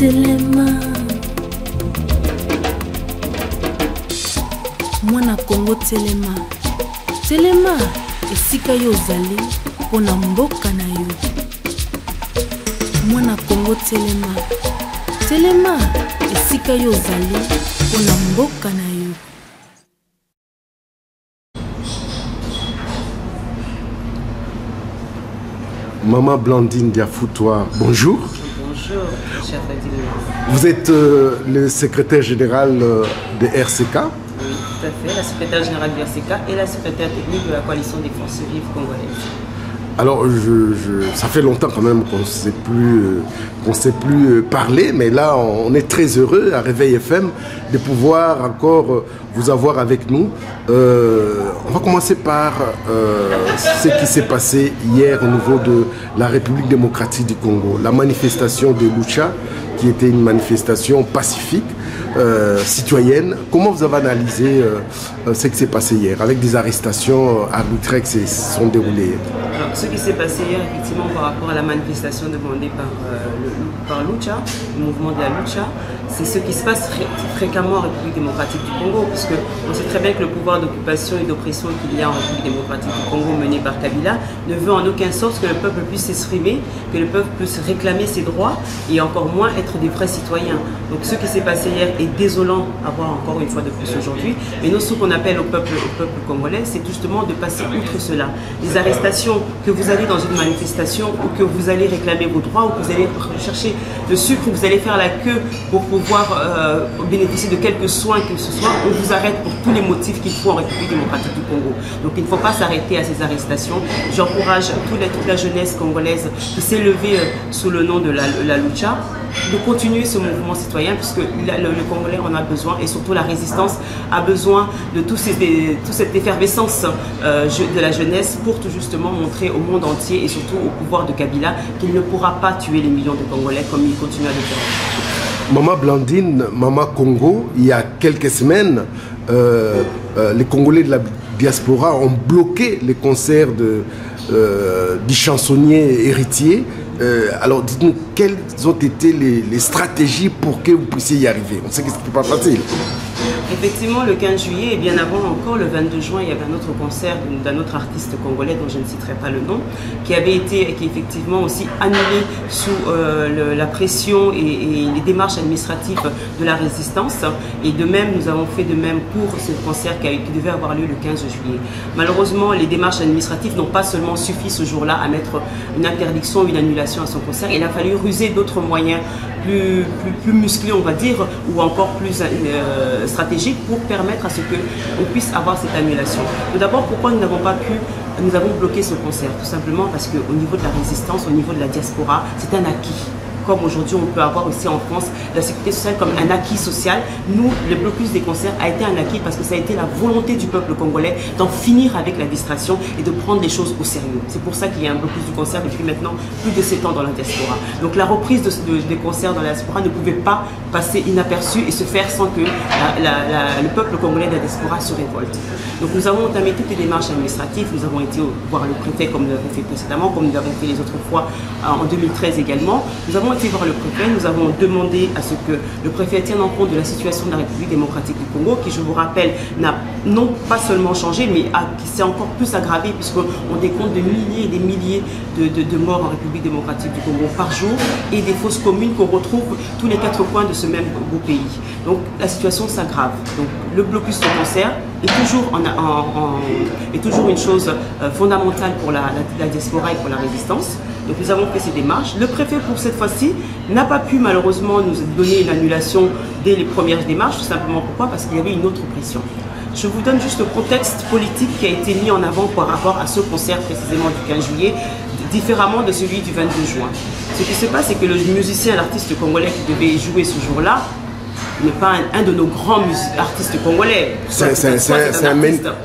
Telema Mwana Congo Telema Telema esika yo ozali pona mboka na yo. Mwana Congo Telema Telema esika yo ozali pona mboka na yo. Maman Blandine Diafoutois, bonjour. Bonjour, chef Adil. Vous êtes le secrétaire général de RCK. Oui, tout à fait, la secrétaire générale du RCK et la secrétaire technique de la coalition des forces vives congolaises. Alors, ça fait longtemps quand même qu'on ne s'est plus parler, mais là, on est très heureux à Réveil FM de pouvoir encore vous avoir avec nous. On va commencer par ce qui s'est passé hier au niveau de la République démocratique du Congo. La manifestation de Lucha, qui était une manifestation pacifique, citoyenne. Comment vous avez analysé ce qui s'est passé hier, avec des arrestations arbitraires qui se sont déroulées? Alors, ce qui s'est passé hier, effectivement, par rapport à la manifestation demandée par Lucha, le mouvement de la Lucha, c'est ce qui se passe fréquemment en République démocratique du Congo, puisque on sait très bien que le pouvoir d'occupation et d'oppression qu'il y a en République démocratique du Congo mené par Kabila ne veut en aucun sens que le peuple puisse s'exprimer, que le peuple puisse réclamer ses droits et encore moins être des vrais citoyens. Donc ce qui s'est passé hier est désolant à voir encore une fois de plus aujourd'hui, mais nous, ce qu'on appelle au peuple congolais, c'est justement de passer outre cela. Les arrestations, que vous allez dans une manifestation ou que vous allez réclamer vos droits ou que vous allez chercher le sucre ou que vous allez faire la queue pour pouvoir bénéficier de quelques soins que ce soit, on vous arrête pour tous les motifs qu'il faut en République démocratique du Congo. Donc il ne faut pas s'arrêter à ces arrestations. J'encourage toute la jeunesse congolaise qui s'est levée sous le nom de la Lucha de continuer ce mouvement citoyen, puisque le Congolais en a besoin et surtout la résistance a besoin de toute cette effervescence de la jeunesse pour tout justement montrer au monde entier et surtout au pouvoir de Kabila qu'il ne pourra pas tuer les millions de Congolais comme il continue à le faire. Maman Blandine, Maman Congo, il y a quelques semaines, les Congolais de la diaspora ont bloqué les concerts du chansonnier héritier. Alors dites-nous, quelles ont été les stratégies pour que vous puissiez y arriver? On sait que ce n'est pas facile. Effectivement, le 15 juillet et bien avant encore, le 22 juin, il y avait un autre concert d'un autre artiste congolais dont je ne citerai pas le nom, qui est effectivement aussi annulé sous la pression et les démarches administratives de la résistance. Et de même, nous avons fait de même pour ce concert qui devait avoir lieu le 15 juillet. Malheureusement, les démarches administratives n'ont pas seulement suffi ce jour-là à mettre une interdiction ou une annulation à son concert. Il a fallu ruser d'autres moyens plus musclés, on va dire, ou encore plus stratégiques pour permettre à ce qu'on puisse avoir cette annulation. Tout d'abord, pourquoi nous n'avons pas pu, nous avons bloqué ce concert? Tout simplement parce qu'au niveau de la résistance, au niveau de la diaspora, c'est un acquis. Comme aujourd'hui on peut avoir aussi en France la sécurité sociale comme un acquis social, nous, le blocus des concerts a été un acquis parce que ça a été la volonté du peuple congolais d'en finir avec la distraction et de prendre les choses au sérieux. C'est pour ça qu'il y a un blocus du concert depuis maintenant plus de 7 ans dans la diaspora. Donc la reprise des concerts dans la diaspora ne pouvait pas passer inaperçue et se faire sans que le peuple congolais de la diaspora se révolte. Donc nous avons entamé toutes les démarches administratives, nous avons été voir le préfet comme nous l'avons fait précédemment, comme nous l'avons fait les autres fois en 2013 également. Nous avons été voir le préfet, nous avons demandé à ce que le préfet tienne en compte de la situation de la République démocratique du Congo, qui, je vous rappelle, n'a non pas seulement changé, mais qui s'est encore plus aggravé, puisqu'on décompte de milliers et des milliers de morts en République démocratique du Congo par jour, et des fosses communes qu'on retrouve tous les 4 coins de ce même beau pays. Donc la situation s'aggrave. Donc le blocus de concert est toujours une chose fondamentale pour la diaspora et pour la résistance. Donc nous avons fait ces démarches. Le préfet, pour cette fois-ci, n'a pas pu malheureusement nous donner une annulation dès les premières démarches. Tout simplement pourquoi? Parce qu'il y avait une autre pression. Je vous donne juste le contexte politique qui a été mis en avant par rapport à ce concert précisément du 15 juillet, différemment de celui du 22 juin. Ce qui se passe, c'est que le musicien, l'artiste congolais qui devait jouer ce jour-là, n'est pas un de nos grands artistes congolais. C'est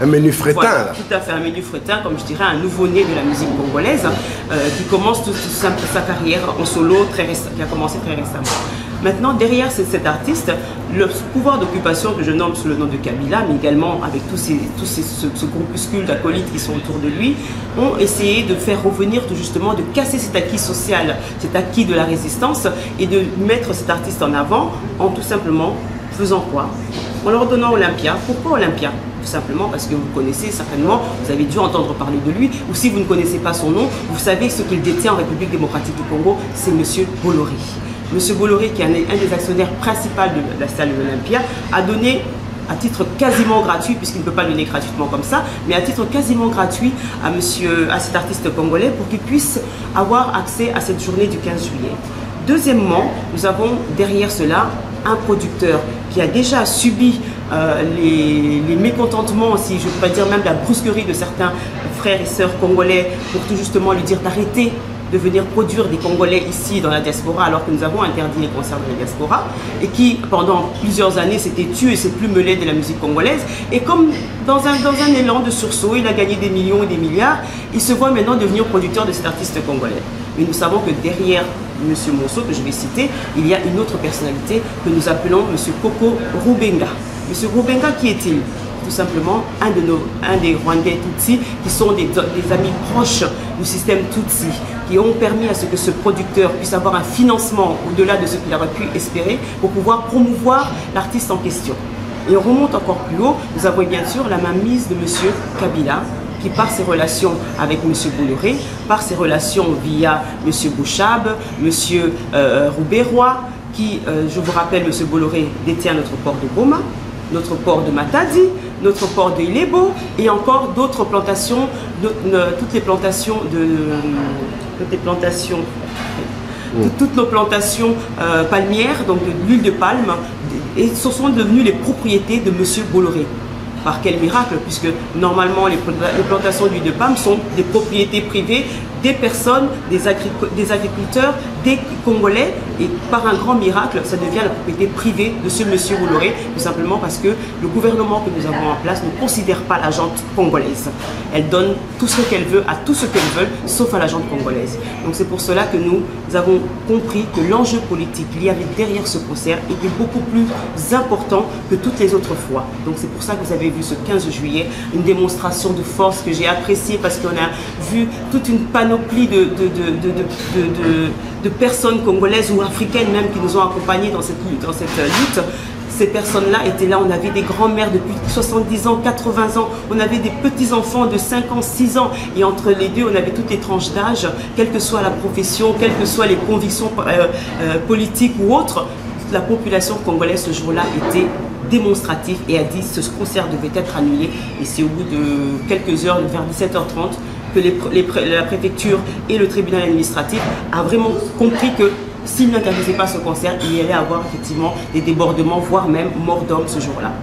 un menu fretin. Voilà, tout à fait, un menu fretin, comme je dirais, un nouveau-né de la musique congolaise, qui commence toute sa carrière en solo, qui a commencé très récemment. Maintenant, derrière cet artiste, le pouvoir d'occupation que je nomme sous le nom de Kabila, mais également avec ce groupuscule d'acolytes qui sont autour de lui, ont essayé de faire revenir justement, de casser cet acquis social, cet acquis de la résistance, et de mettre cet artiste en avant en tout simplement faisant quoi? En leur donnant Olympia. Pourquoi Olympia? Tout simplement parce que vous connaissez certainement, vous avez dû entendre parler de lui, ou si vous ne connaissez pas son nom, vous savez ce qu'il détient en République démocratique du Congo, c'est M. Bolloré. M. Bolloré, qui est un des actionnaires principaux de la salle de l'Olympia, a donné à titre quasiment gratuit, puisqu'il ne peut pas le donner gratuitement comme ça, mais à titre quasiment gratuit à cet artiste congolais pour qu'il puisse avoir accès à cette journée du 15 juillet. Deuxièmement, nous avons derrière cela un producteur qui a déjà subi les mécontentements, si je pourrais dire même la brusquerie de certains frères et sœurs congolais pour tout justement lui dire d'arrêter de venir produire des Congolais ici dans la diaspora alors que nous avons interdit les concerts de la diaspora et qui pendant plusieurs années s'était tué et s'est plus mêlé de la musique congolaise et comme dans un élan de sursaut, il a gagné des millions et des milliards, il se voit maintenant devenir producteur de cet artiste congolais. Mais nous savons que derrière M. Monceau, que je vais citer, il y a une autre personnalité que nous appelons M. Koko Rubenga. M. Rubenga, qui est-il? Tout simplement un des Rwandais Tutsi qui sont des amis proches du système Tutsi, qui ont permis à ce que ce producteur puisse avoir un financement au-delà de ce qu'il aurait pu espérer pour pouvoir promouvoir l'artiste en question. Et on remonte encore plus haut, nous avons bien sûr la mainmise de M. Kabila, qui par ses relations avec M. Bolloré, par ses relations via M. Bouchab, M. Rouberoy, qui, je vous rappelle, M. Bolloré détient notre port de Goma, notre port de Matadi, notre port de Ilebo et encore d'autres plantations, toutes nos plantations palmières, donc de l'huile de palme, et ce sont devenues les propriétés de M. Bolloré. Par quel miracle, puisque normalement les plantations d'huile de palme sont des propriétés privées des personnes, des agriculteurs, des Congolais, et par un grand miracle, ça devient la propriété privée de ce monsieur Bolloré, tout simplement parce que le gouvernement que nous avons en place ne considère pas la gente congolaise. Elle donne tout ce qu'elle veut à tout ce qu'elle veut, sauf à la gente congolaise. Donc c'est pour cela que nous avons compris que l'enjeu politique qu'il y avait derrière ce concert était beaucoup plus important que toutes les autres fois. Donc c'est pour ça que vous avez vu ce 15 juillet, une démonstration de force que j'ai appréciée parce qu'on a vu toute une panoplie de personnes congolaises ou africaines même qui nous ont accompagnés dans cette lutte. Ces personnes-là étaient là, on avait des grands-mères depuis 70 ans, 80 ans, on avait des petits-enfants de 5 ans, 6 ans, et entre les deux, on avait toutes les tranches d'âge, quelle que soit la profession, quelles que soient les convictions politiques ou autres, la population congolaise ce jour-là était démonstrative et a dit que ce concert devait être annulé, et c'est au bout de quelques heures, vers 17h30, que la préfecture et le tribunal administratif a vraiment compris que s'ils n'interdisaient pas ce concert, il y allait avoir effectivement des débordements, voire même mort d'homme ce jour-là.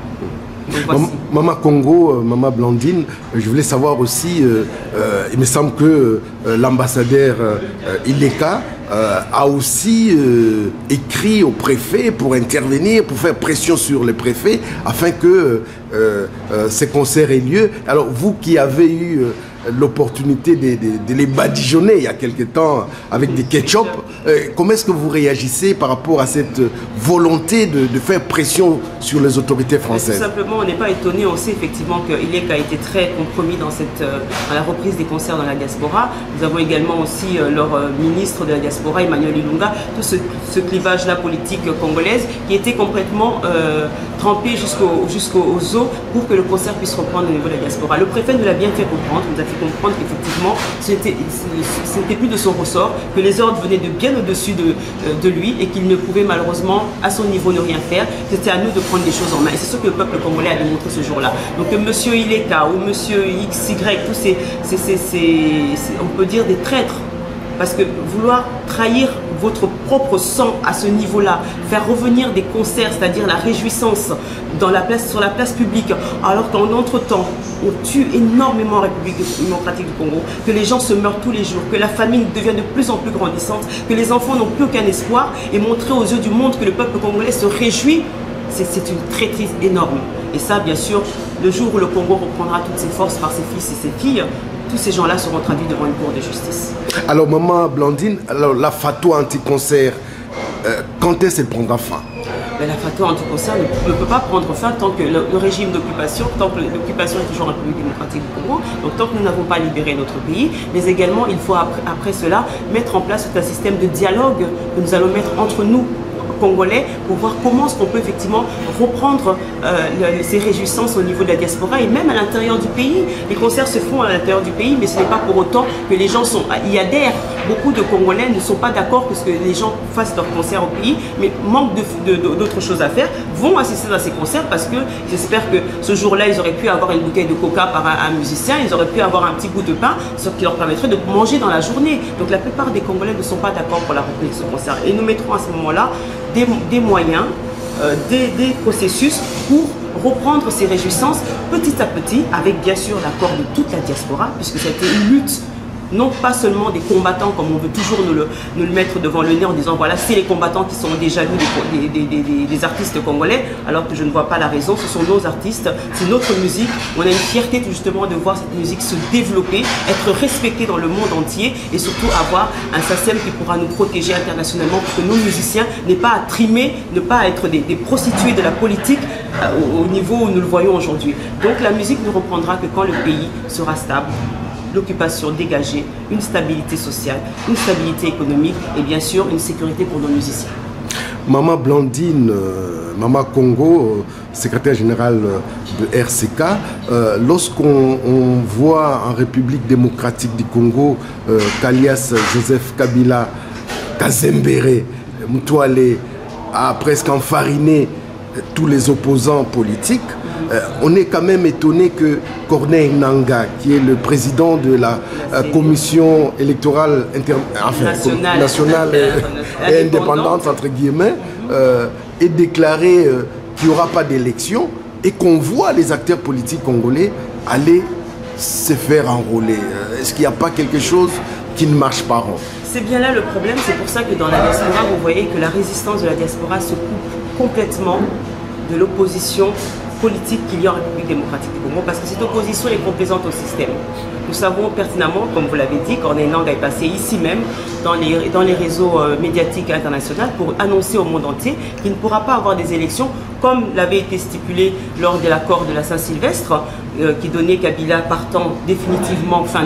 Maman Congo, Maman Blandine, je voulais savoir aussi, il me semble que l'ambassadeur Ileka a aussi écrit au préfet pour intervenir, pour faire pression sur le préfet afin que ces concerts aient lieu. Alors vous qui avez eu l'opportunité de les badigeonner il y a quelque temps avec des ketchup, comment est-ce que vous réagissez par rapport à cette volonté de faire pression sur les autorités françaises? Tout simplement, on n'est pas étonné, on sait effectivement que ILEC a été très compromis dans la reprise des concerts dans la diaspora. Nous avons également aussi leur ministre de la diaspora, Emmanuel Ilunga, tout ce clivage-là politique congolaise qui était complètement trempé jusqu'aux os pour que le concert puisse reprendre au niveau de la diaspora. Le préfet nous l'a bien fait comprendre, nous a fait comprendre qu'effectivement ce n'était plus de son ressort, que les ordres venaient de bien au-dessus de lui et qu'il ne pouvait malheureusement à son niveau ne rien faire. C'était à nous de prendre les choses en main et c'est ce que le peuple congolais a démontré ce jour-là. Donc monsieur Ileka ou monsieur XY, tous ces on peut dire des traîtres, parce que vouloir trahir votre propre sang à ce niveau-là, faire revenir des concerts, c'est-à-dire la réjouissance sur la place publique, alors qu'en entre-temps, on tue énormément en République démocratique du Congo, que les gens se meurent tous les jours, que la famine devient de plus en plus grandissante, que les enfants n'ont plus aucun espoir, et montrer aux yeux du monde que le peuple congolais se réjouit, c'est une traîtrise énorme. Et ça, bien sûr, le jour où le Congo reprendra toutes ses forces par ses fils et ses filles, tous ces gens-là seront traduits devant une cour de justice. Alors, Maman Blandine, alors, la fatwa anti-concert, quand est-ce qu'elle prendra fin? Mais la facture anti-concert ne peut pas prendre fin tant que le régime d'occupation, tant que l'occupation est toujours en République démocratique du Congo, donc tant que nous n'avons pas libéré notre pays, mais également il faut après cela mettre en place tout un système de dialogue que nous allons mettre entre nous, Congolais, pour voir comment est-ce qu'on peut effectivement reprendre ces réjouissances au niveau de la diaspora et même à l'intérieur du pays. Les concerts se font à l'intérieur du pays, mais ce n'est pas pour autant que les gens y adhèrent. Beaucoup de Congolais ne sont pas d'accord que les gens fassent leurs concerts au pays, mais manquent d'autres choses à faire, vont assister à ces concerts parce que j'espère que ce jour-là, ils auraient pu avoir une bouteille de coca par un musicien, ils auraient pu avoir un petit bout de pain, ce qui leur permettrait de manger dans la journée. Donc la plupart des Congolais ne sont pas d'accord pour la reprise de ce concert. Et nous mettrons à ce moment-là des moyens, des processus pour reprendre ces réjouissances petit à petit, avec bien sûr l'accord de toute la diaspora, puisque c'était une lutte, non pas seulement des combattants, comme on veut toujours nous le mettre devant le nez en disant voilà, c'est les combattants qui sont déjà jaloux des artistes congolais, alors que je ne vois pas la raison. Ce sont nos artistes, c'est notre musique. On a une fierté justement de voir cette musique se développer, être respectée dans le monde entier et surtout avoir un SACEM qui pourra nous protéger internationalement pour que nos musiciens n'aient pas à trimer, ne pas à être des prostituées de la politique au niveau où nous le voyons aujourd'hui. Donc la musique ne reprendra que quand le pays sera stable, l'occupation dégagée, une stabilité sociale, une stabilité économique et bien sûr une sécurité pour nos musiciens. Maman Blandine, Maman Congo, secrétaire générale de RCK, lorsqu'on voit en République démocratique du Congo qu'alias Joseph Kabila, Kazembere, Mutwale a presque enfariné tous les opposants politiques, on est quand même étonné que Corneille Nangaa, qui est le président de la commission électorale nationale et indépendante, entre guillemets, ait déclaré qu'il n'y aura pas d'élection et qu'on voit les acteurs politiques congolais aller se faire enrôler. Est-ce qu'il n'y a pas quelque chose qui ne marche pas rond? C'est bien là le problème, c'est pour ça que dans la diaspora, vous voyez que la résistance de la diaspora se coupe complètement de l'opposition politique qu'il y a en République démocratique du Congo, parce que cette opposition est complaisante au système. Nous savons pertinemment, comme vous l'avez dit, Corneille Nangaa est passé ici même dans les réseaux médiatiques internationaux pour annoncer au monde entier qu'il ne pourra pas avoir des élections comme l'avait été stipulé lors de l'accord de la Saint-Sylvestre qui donnait Kabila partant définitivement fin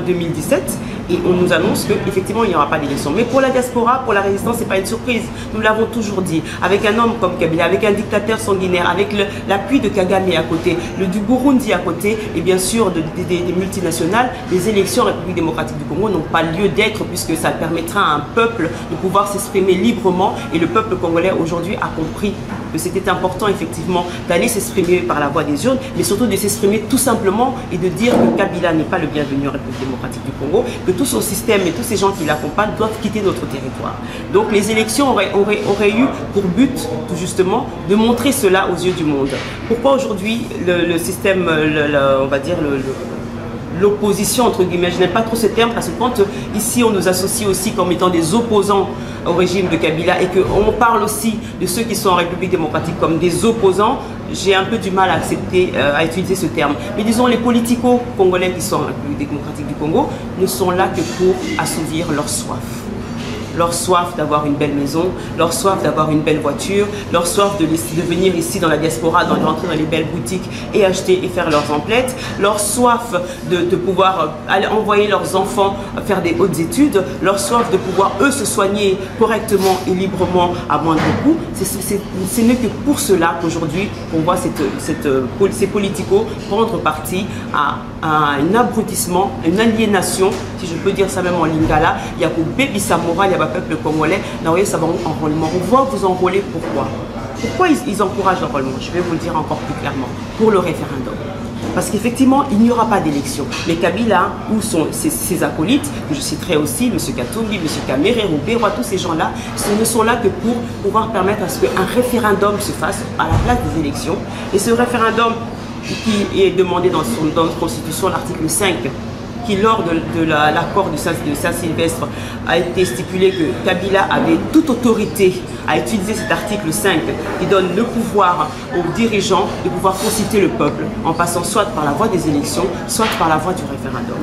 2017. Et on nous annonce qu'effectivement il n'y aura pas d'élection. Mais pour la diaspora, pour la résistance, ce n'est pas une surprise. Nous l'avons toujours dit. Avec un homme comme Kabila, avec un dictateur sanguinaire, avec l'appui de Kagame à côté, du Burundi à côté, et bien sûr des multinationales, les élections en République démocratique du Congo n'ont pas lieu d'être puisque ça permettra à un peuple de pouvoir s'exprimer librement. Et le peuple congolais aujourd'hui a compris que c'était important effectivement d'aller s'exprimer par la voie des urnes, mais surtout de s'exprimer tout simplement et de dire que Kabila n'est pas le bienvenu en République démocratique du Congo, que tout son système et tous ces gens qui l'accompagnent doivent quitter notre territoire. Donc les élections auraient eu pour but tout justement de montrer cela aux yeux du monde. Pourquoi aujourd'hui le système, on va dire l'opposition, entre guillemets, je n'aime pas trop ce terme parce que quand ici on nous associe aussi comme étant des opposants au régime de Kabila et qu'on parle aussi de ceux qui sont en République démocratique comme des opposants, j'ai un peu du mal à accepter, à utiliser ce terme. Mais disons, les politico-congolais qui sont en République démocratique du Congo ne sont là que pour assouvir leur soif. Leur soif d'avoir une belle maison, leur soif d'avoir une belle voiture, leur soif de venir ici dans la diaspora, de rentrer dans les belles boutiques et acheter et faire leurs emplettes, leur soif de pouvoir aller envoyer leurs enfants faire des hautes études, leur soif de pouvoir eux se soigner correctement et librement à moindre coût. Ce n'est que pour cela qu'aujourd'hui on voit ces politicos prendre parti à un abrutissement, une aliénation, si je peux dire ça même en lingala. Il y a pour Bébi Samora, il y a le peuple congolais, ça va enrôlement. On voit vous enrôler, pourquoi? Pourquoi ils encouragent l'enrôlement? Je vais vous le dire encore plus clairement. Pour le référendum. Parce qu'effectivement, il n'y aura pas d'élection. Mais Kabila, où sont ses acolytes, que je citerai aussi, M. Katumbi, M. Kamere, Roubero, tous ces gens-là, ce ne sont là que pour pouvoir permettre à ce qu'un référendum se fasse à la place des élections. Et ce référendum qui est demandé dans notre Constitution, l'article 5, qui lors de l'accord de Saint-Sylvestre a été stipulé que Kabila avait toute autorité à utiliser cet article 5 qui donne le pouvoir aux dirigeants de pouvoir consulter le peuple en passant soit par la voie des élections, soit par la voie du référendum.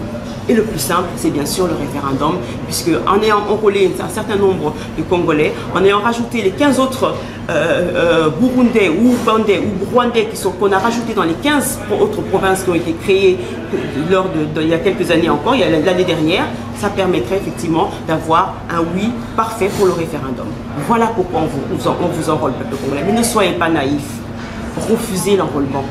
Et le plus simple, c'est bien sûr le référendum, puisque en ayant enrôlé un certain nombre de Congolais, en ayant rajouté les 15 autres Burundais ou Ougandais ou Rwandais qu'on a rajoutés dans les 15 autres provinces qui ont été créées il y a quelques années encore, il y a l'année dernière, ça permettrait effectivement d'avoir un oui parfait pour le référendum. Voilà pourquoi on vous enrôle, peuple congolais. Mais ne soyez pas naïfs, refusez l'enrôlement.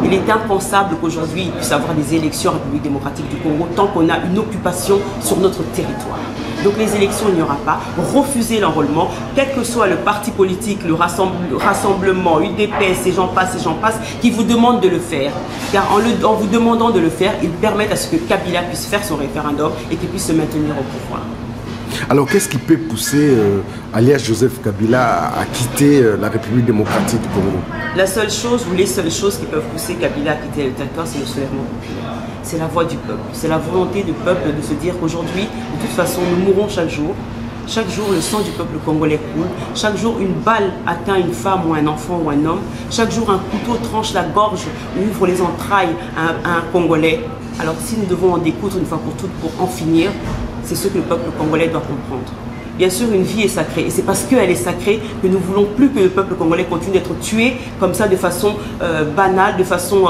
Il est impensable qu'aujourd'hui il puisse y avoir des élections en République démocratique du Congo tant qu'on a une occupation sur notre territoire. Donc les élections, il n'y aura pas. Refusez l'enrôlement, quel que soit le parti politique, le rassemblement, UDPS, et j'en passe, qui vous demandent de le faire. Car en vous demandant de le faire, ils permettent à ce que Kabila puisse faire son référendum et qu'il puisse se maintenir au pouvoir. Alors qu'est-ce qui peut pousser alias Joseph Kabila à quitter la République démocratique du Congo? La seule chose ou les seules choses qui peuvent pousser Kabila à quitter le territoire, c'est le soulèvement populaire. C'est la voix du peuple, c'est la volonté du peuple de se dire qu'aujourd'hui, de toute façon, nous mourrons chaque jour. Chaque jour, le sang du peuple congolais coule. Chaque jour, une balle atteint une femme ou un enfant ou un homme. Chaque jour, un couteau tranche la gorge ou ouvre les entrailles à un Congolais. Alors si nous devons en découdre une fois pour toutes pour en finir, c'est ce que le peuple congolais doit comprendre. Bien sûr, une vie est sacrée et c'est parce qu'elle est sacrée que nous ne voulons plus que le peuple congolais continue d'être tué comme ça de façon banale, de façon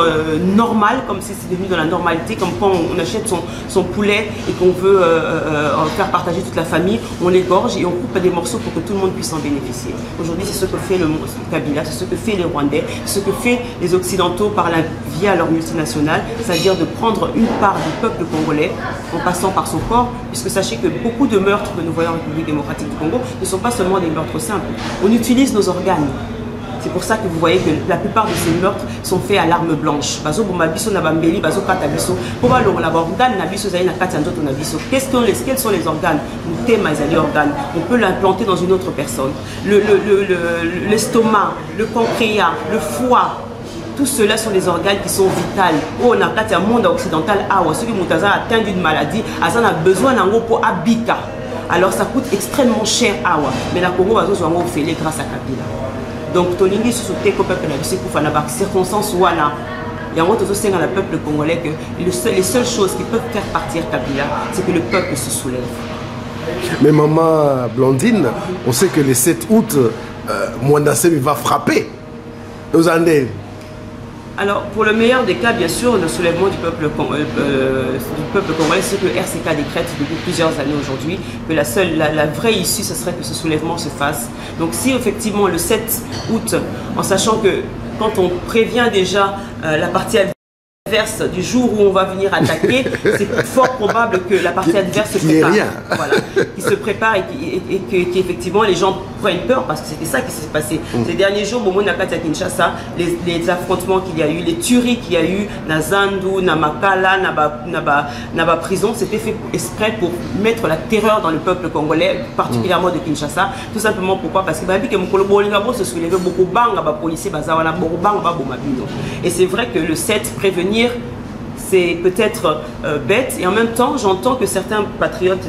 normale, comme si c'était devenu dans la normalité, comme quand on achète son poulet et qu'on veut en faire partager toute la famille, on l'égorge et on coupe des morceaux pour que tout le monde puisse en bénéficier. Aujourd'hui, c'est ce que fait le Kabila, c'est ce que fait les Rwandais, c'est ce que fait les Occidentaux via leur multinationale, c'est-à-dire de prendre une part du peuple congolais en passant par son corps, puisque sachez que beaucoup de meurtres que nous voyons en République démocratique du Congo ne sont pas seulement des meurtres simples. On utilise nos organes. C'est pour ça que vous voyez que la plupart de ces meurtres sont faits à l'arme blanche. Quels sont les organes? On peut l'implanter dans une autre personne. L'estomac, le pancréas, le foie, tout cela sont des organes qui sont vitaux. Oh, on a un monde occidental, ceux qui ont atteint d'une maladie, ils ont besoin d'un gros pour habiter. Alors ça coûte extrêmement cher mais la Congo va se faire grâce à Kabila. Donc tolingi sous-souté que peuple n'a pour faire des circonstances où il y a un autre le peuple congolais que les seules choses qui peuvent faire partir Kabila, c'est que le peuple se soulève. Mais maman Blandine, on sait que le 7 août, Mwandassem va frapper aux Andes. Alors, pour le meilleur des cas, bien sûr, le soulèvement du peuple congolais, c'est ce que RCK décrète depuis plusieurs années aujourd'hui, que la vraie issue, ce serait que ce soulèvement se fasse. Donc, si effectivement le 7 août, en sachant que quand on prévient déjà la partie adverse du jour où on va venir attaquer, c'est fort probable que la partie adverse se prépare. Voilà, qui se prépare et qu'effectivement les gens prennent peur parce que c'était ça qui s'est passé. Ces derniers jours, au moment de Kinshasa, les affrontements qu'il y a eu, les tueries qu'il y a eu, na Zandu, na Makala, na prison, c'était fait exprès pour mettre la terreur dans le peuple congolais, particulièrement de Kinshasa. Tout simplement pourquoi? Parce que se soulevait beaucoup de policiers, et c'est vrai que le 7, prévenir, c'est peut-être bête, et en même temps j'entends que certains patriotes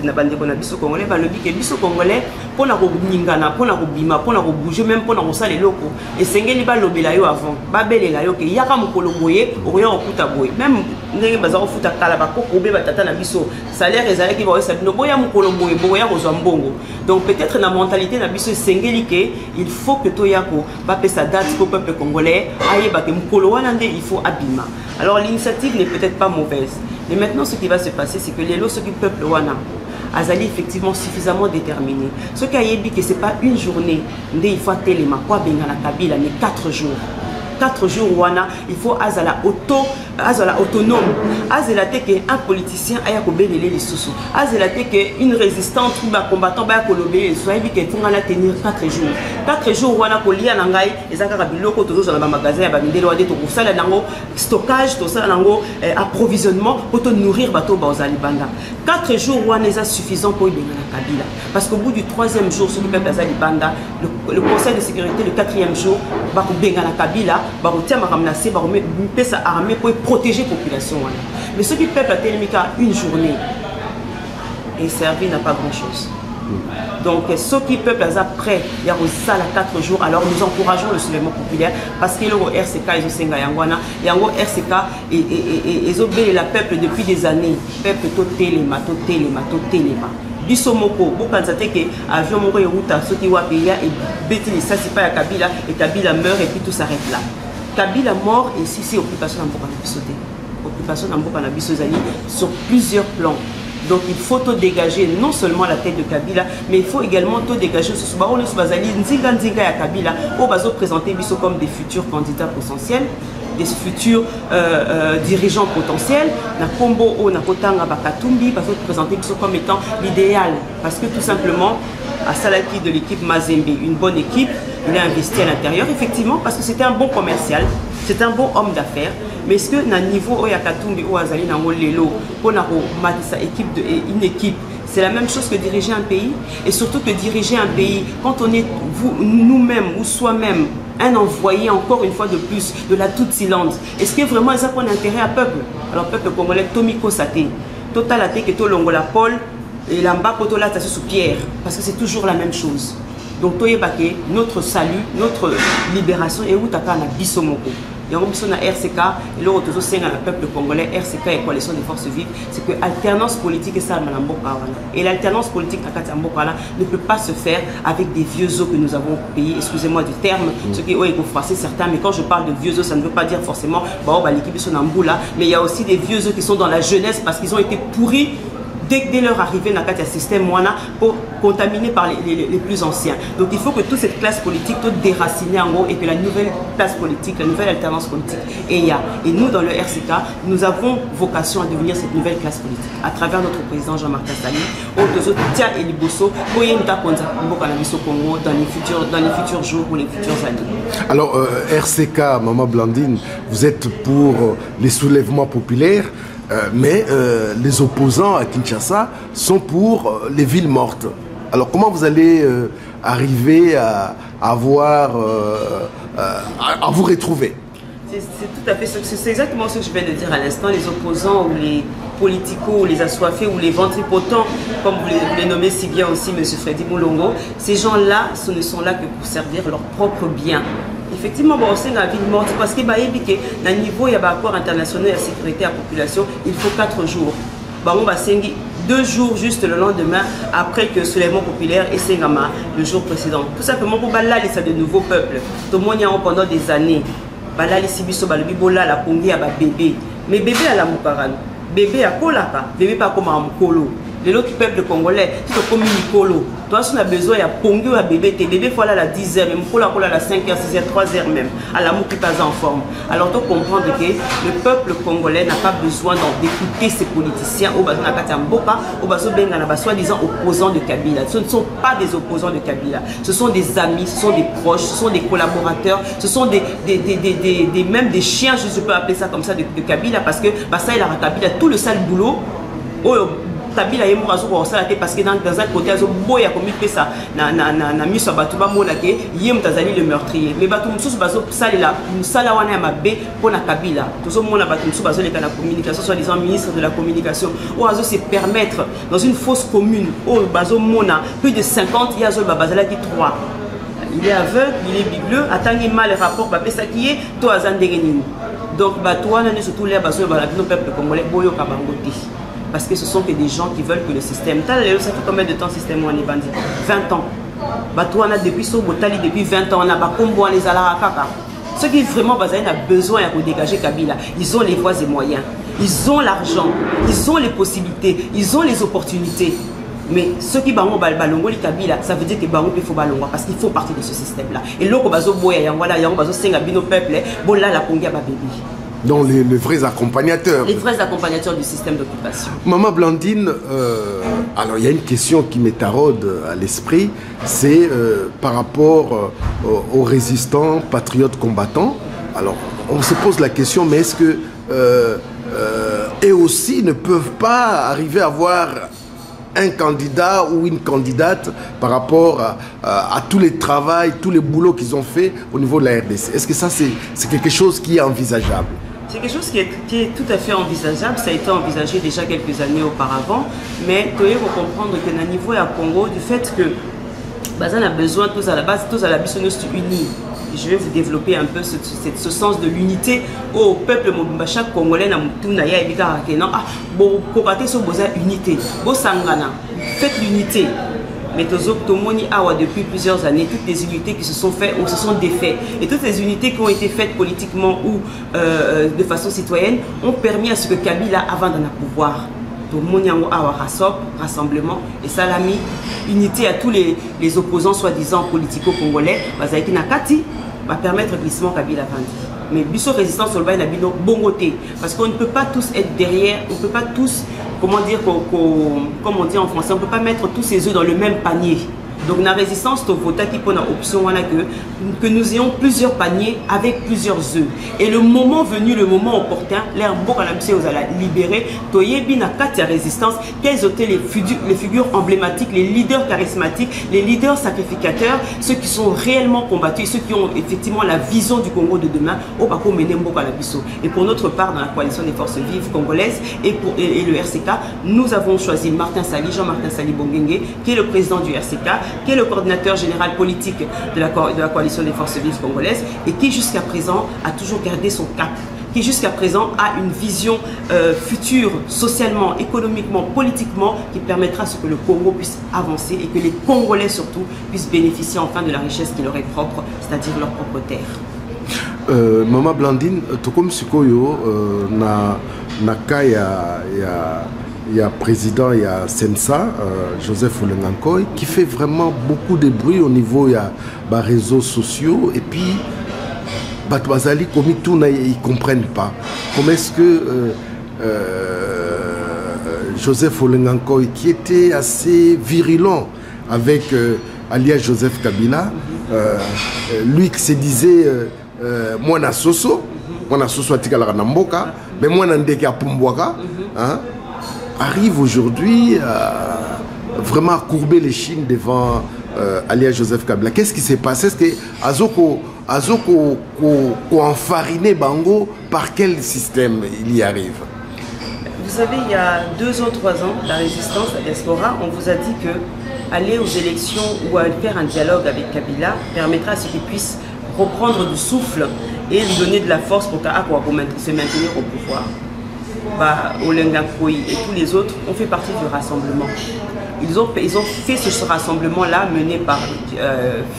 congolais le dit que biso congolais pour la ningana, pour la bima, pour la bouger, même pour la les locaux et sengeli ba lobela yo avant ba belela yo ke yaka mukolo boye oya okuta boye même ndenge bazaro futa kala ba kokobe batata na biso salaire ezala ki ba sabino boya mukolo boye boya kozwa mbongo. Donc peut-être la mentalité na biso sengeli ke il faut que toyako ba pesa date au peuple congolais ayeba ke mukolo wana nde il faut abima. Alors l'initiative n'est peut-être pas mauvaise, mais maintenant ce qui va se passer, c'est que les lots, ceux qui peuplent Wana, Azali effectivement suffisamment déterminés. Ce qui a dit que ce n'est pas une journée, il faut téléma, quoi Bengala Kabila, mais 4 jours. 4 jours Wana, il faut Azala autonome. Azala que un politicien aya ko belele les sous. Azala que une résistante ou un combattant ba ko lobé, soit dit que faut la tenir 4 jours. 4 jours Wana ko lia nangai, ezaka biloko tozo na magasin ya ba mindelo wa to sala nango stockage, to sala nango approvisionnement pour te nourrir bato ba ozali banda. 4 jours Wana est suffisant pour Bengala Kabila parce qu'au bout du 3e jour ce peuple azali banda, le Conseil de sécurité le 4e jour ba ko Bengala Kabila ba ko tia makamnase ba ko pesa armée pour protéger la population. Mais ceux qui peuplent à Télémika une journée et servi n'a pas grand-chose. Donc ceux qui peuplent après, il y a ça à 4 jours, alors nous encourageons le soulèvement populaire parce que le RCK ils ont senga yangwana, yango RCK et ils ont béni la peuple depuis des années, peuple to téléma. Bisomoko, vous pensez que avion moko yeruta ceux qui wa payer et bêtise ça c'est pas à Kabila et Kabila meurt et puis tout s'arrête là. Kabila mort et si c'est occupation en sauté. Occupation en Bisozali sur plusieurs plans. Donc il faut tout dégager non seulement la tête de Kabila, mais il faut également tout dégager ce soir. On est Nzinga ya Kabila, on va se présenter comme des futurs candidats potentiels, des futurs dirigeants potentiels. Na Kombo o na Kotanga Bakatumbi va se présenter comme étant l'idéal, parce que tout simplement à Salaki de l'équipe Mazembe, une bonne équipe, il a investi à l'intérieur effectivement parce que c'était un bon commercial, c'est un bon homme d'affaires. Mais est-ce que na niveau Oyakatumbi ou Azali na Lelo pour na équipe de une équipe, c'est la même chose que diriger un pays, et surtout que diriger un pays quand on est nous-mêmes ou soi-même un envoyé encore une fois de plus de la Tutsilande. Est-ce que vraiment ça prend intérêt à peuple? Alors peuple congolais Tomiko Sate, Total Ate que Longola Paul et Lamba Potola Tassou sous Pierre, parce que c'est toujours la même chose. Donc Toyebake, notre salut, notre libération et où t'as na Bisomoko. Il y a une RCK, et là, on a le peuple congolais, RCK et coalition des forces vives, c'est que l'alternance politique est ça, et l'alternance politique ne peut pas se faire avec des vieux os que nous avons payés, excusez-moi du terme, ce qui est froisser certains, mais quand je parle de vieux os, ça ne veut pas dire forcément l'équipe est en boula, mais il y a aussi des vieux os qui sont dans la jeunesse parce qu'ils ont été pourris dès leur arrivée dans le système pour contaminer par les plus anciens. Donc il faut que toute cette classe politique, tout déracinée en gros, et que la nouvelle classe politique, la nouvelle alternance politique et nous dans le RCK, nous avons vocation à devenir cette nouvelle classe politique à travers notre président Jean-Marc Kassali, et Liboso, dans les futurs jours ou les futures années. Alors RCK, Maman Blandine, vous êtes pour les soulèvements populaires. Mais les opposants à Kinshasa sont pour les villes mortes. Alors comment vous allez arriver à vous retrouver? C'est tout à fait, c'est exactement ce que je viens de dire à l'instant. Les opposants ou les politicos, ou les assoiffés ou les ventripotents, comme vous les nommez si bien aussi, M. Freddy Moulongo, ces gens-là, ce ne sont là que pour servir leur propre bien. Effectivement, bon, c'est la ville morte parce que dans le niveau il y a un accord international de sécurité à la population, il faut 4 jours. On va 2 jours juste le lendemain après que le soulèvement populaire et Sengama le jour précédent. Tout simplement pour balayer ça de nouveaux peuples. Tout le monde y a pendant des années. Balayer Sibiso Balobibola la Pongi à bébé. Mais bébé à la Moukaran, bébé à Kolaka, bébé pas comme un Mukolo. Les autres peuples congolais, si tu comme Nicolo, toi si on a besoin, il y a Pongu à bébé, tes bébés faut aller à la 10h, même pour la 5h, 6h, 3h même, à la qui pas en forme. Alors tu comprends que le peuple congolais n'a pas besoin d'écouter ces politiciens au besoin au besoin soi-disant opposants de Kabila. Ce ne sont pas des opposants de Kabila, ce sont des amis, ce sont des proches, ce sont des collaborateurs, ce sont même des chiens, je peux appeler ça comme ça, de Kabila, parce que ça il a Kabila tout le sale boulot. Kabila est mort parce que dans un côté, il y a commis ça, na mis sur Batouba Monake, Yem Tazali le meurtrier. Mais Batoum sous Bazo Salila, une salawana Mabé pour la Kabila. Tout le monde a Batoum sous Bazo, la communication, soit disant ministre de la communication. Ou Azo c'est permettre dans une fosse commune, au Bazo Mona, plus de 50, il y a Zo Babazala qui 3. Il est aveugle, il est bigleux, attendez mal les rapports, Babé Sakiye, toi Azan Degenine. Donc Batouana, surtout les Bazo, nos peuples congolais, Boyo Kabangoti. Parce que ce sont que des gens qui veulent que le système. Ça fait combien de temps le système on est bandit? 20 ans. On a depuis Sobotali, depuis 20 ans, on a pas combo les Alaraka. Ceux qui vraiment ont besoin de dégager Kabila, ils ont les voies et moyens. Ils ont l'argent, ils ont les possibilités, ils ont les opportunités. Mais ceux qui ont balongo les Kabila, ça veut dire que Bango il faut balongo parce qu'il faut partir de ce système-là. Et là, bazo boya, voilà, bazo senga bino peuple, bola la pongia baby. Donc les vrais accompagnateurs. Les vrais accompagnateurs du système d'occupation. Maman Blandine, alors il y a une question qui me taraude à l'esprit, c'est par rapport aux résistants, patriotes, combattants. Alors on se pose la question, mais est-ce que eux aussi ne peuvent pas arriver à avoir un candidat ou une candidate par rapport à tous les travaux, tous les boulots qu'ils ont fait au niveau de la RDC? Est-ce que ça c'est quelque chose qui est envisageable? C'est quelque chose qui est tout à fait envisageable. Ça a été envisagé déjà quelques années auparavant. Mais il faut comprendre que dans le niveau à Congo, du fait que on a besoin tous à la base, tous à la base, unis. Je vais vous développer un peu ce sens de l'unité au peuple chaque Congolais n'a unité. Faites l'unité. Mais depuis plusieurs années, toutes les unités qui se sont faites ou se sont défaites, et toutes les unités qui ont été faites politiquement ou de façon citoyenne ont permis à ce que Kabila, avant d'en pouvoir, rassemblement et salami, unité à tous les opposants soi-disant politico-congolais, va permettre le glissement Kabila Vandi. Mais Bisso résistance sur le bail Nabino bongoté, parce qu'on ne peut pas tous être derrière, on ne peut pas tous, comment dire, comme on dit en français, on ne peut pas mettre tous ses œufs dans le même panier. Donc la résistance au vote qui prend option que nous ayons plusieurs paniers avec plusieurs œufs. Et le moment venu, le moment opportun, l'air beau quand vous allez libérer, toyebi na katia résistance, quelles étaient les figures emblématiques, les leaders charismatiques, les leaders sacrificateurs, ceux qui sont réellement combattus, ceux qui ont effectivement la vision du Congo de demain, au Bako Menembo Kalabiso. Et pour notre part, dans la coalition des forces vives congolaises et le RCK, nous avons choisi Martin Sali, Jean-Martin Sali Bongengue, qui est le président du RCK, qui est le coordinateur général politique de la coalition des forces vives congolaises et qui jusqu'à présent a toujours gardé son cap, qui jusqu'à présent a une vision future socialement, économiquement, politiquement qui permettra à ce que le Congo puisse avancer et que les Congolais surtout puissent bénéficier enfin de la richesse qui leur est propre, c'est-à-dire leur propre terre. Maman Blandine, Tokom Sikoyo, il y a président, il y a Sensa, Joseph Olengankoy, qui fait vraiment beaucoup de bruit au niveau des réseaux sociaux. Et puis, Batouazali, comme ils ne comprennent pas. Comment est-ce que Joseph Olengankoy, qui était assez virulent avec alias Joseph Kabila, lui qui se disait moi na soso atikala na mboka, mais moi na ndeke a pumbwaka, arrive aujourd'hui vraiment à courber les chines devant alias Joseph Kabila. Qu'est-ce qui s'est passé? Est-ce que Azoko enfariné Bango, par quel système il y arrive? Vous savez, il y a 2 ou 3 ans, la résistance, la diaspora, on vous a dit que aller aux élections ou à faire un dialogue avec Kabila permettra à ce qu'il puisse reprendre du souffle et lui donner de la force pour se maintenir au pouvoir. Olengankoy et tous les autres ont fait partie du rassemblement. Ils ont fait ce rassemblement-là mené par